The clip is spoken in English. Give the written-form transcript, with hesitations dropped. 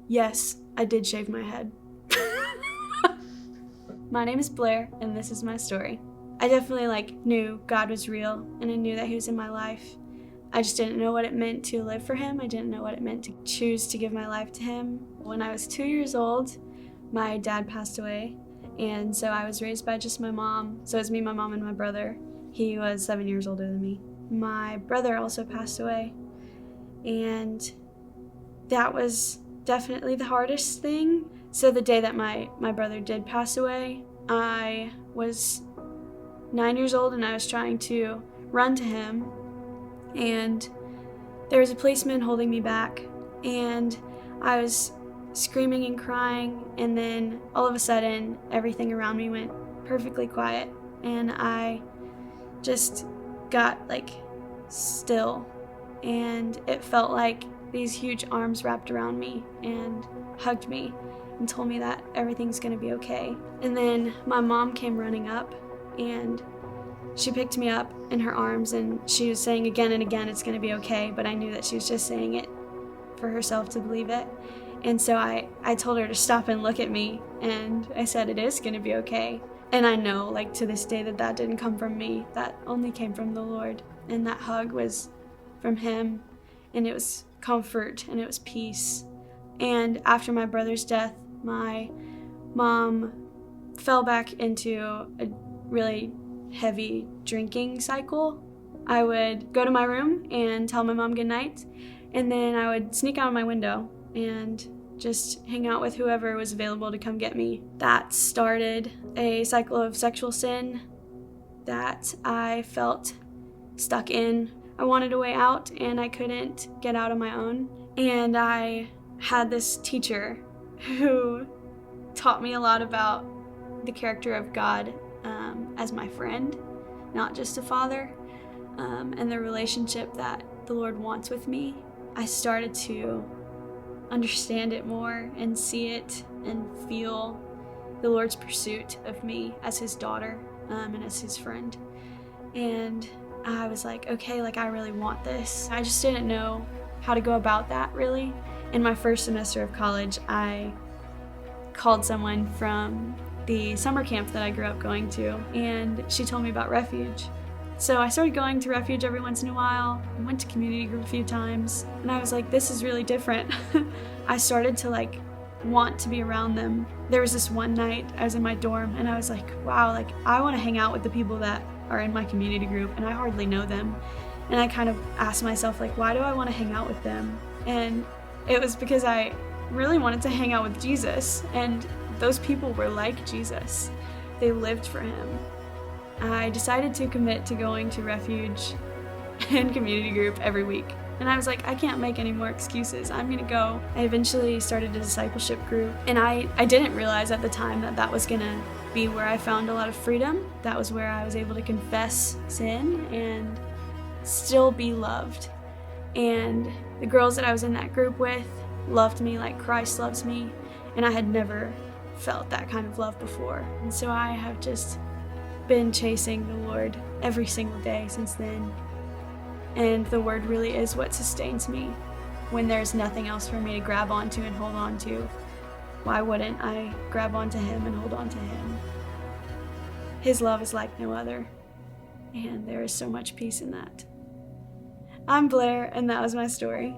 Yes, I did shave my head. My name is Blair, and this is my story. I definitely knew God was real, and I knew that he was in my life. I just didn't know what it meant to live for him. I didn't know what it meant to choose to give my life to him. When I was 2 years old, my dad passed away, and so I was raised by just my mom. So it was me, my mom, and my brother. He was 7 years older than me. My brother also passed away, and that was definitely the hardest thing. So the day that my brother did pass away, I was 9 years old and I was trying to run to him, and there was a policeman holding me back, and I was screaming and crying, and then all of a sudden everything around me went perfectly quiet, and I just got still, and it felt like these huge arms wrapped around me and hugged me and told me that everything's gonna be okay. And then my mom came running up, and she picked me up in her arms, and she was saying again and again, it's gonna be okay, but I knew that she was just saying it for herself to believe it. And so I told her to stop and look at me, and I said, it is gonna be okay. And I know, to this day, that didn't come from me. That only came from the Lord. And that hug was from him, and it was comfort, and it was peace. And after my brother's death, my mom fell back into a really heavy drinking cycle. I would go to my room and tell my mom goodnight, and then I would sneak out of my window and just hang out with whoever was available to come get me. That started a cycle of sexual sin that I felt stuck in. I wanted a way out, and I couldn't get out on my own. And I had this teacher who taught me a lot about the character of God as my friend, not just a father, and the relationship that the Lord wants with me. I started to understand it more and see it and feel the Lord's pursuit of me as his daughter and as his friend. And I was like, okay, I really want this. I just didn't know how to go about that, really. In my first semester of college, I called someone from the summer camp that I grew up going to, and she told me about Refuge. So I started going to Refuge every once in a while. I went to community group a few times, and I was like, this is really different. I started to want to be around them. There was this one night I was in my dorm, and I was like, wow, I want to hang out with the people that are in my community group, and I hardly know them. And I kind of asked myself, why do I want to hang out with them? And it was because I really wanted to hang out with Jesus, and those people were like Jesus. They lived for him. I decided to commit to going to Refuge and community group every week. And I was like, I can't make any more excuses. I'm gonna go. I eventually started a discipleship group, and I didn't realize at the time that was gonna be where I found a lot of freedom. That was where I was able to confess sin and still be loved. And the girls that I was in that group with loved me like Christ loves me, and I had never felt that kind of love before. And so I have just been chasing the Lord every single day since then. And the Word really is what sustains me. When there's nothing else for me to grab onto and hold on to, why wouldn't I grab onto him and hold on to him? His love is like no other, and there is so much peace in that. I'm Blair, and that was my story.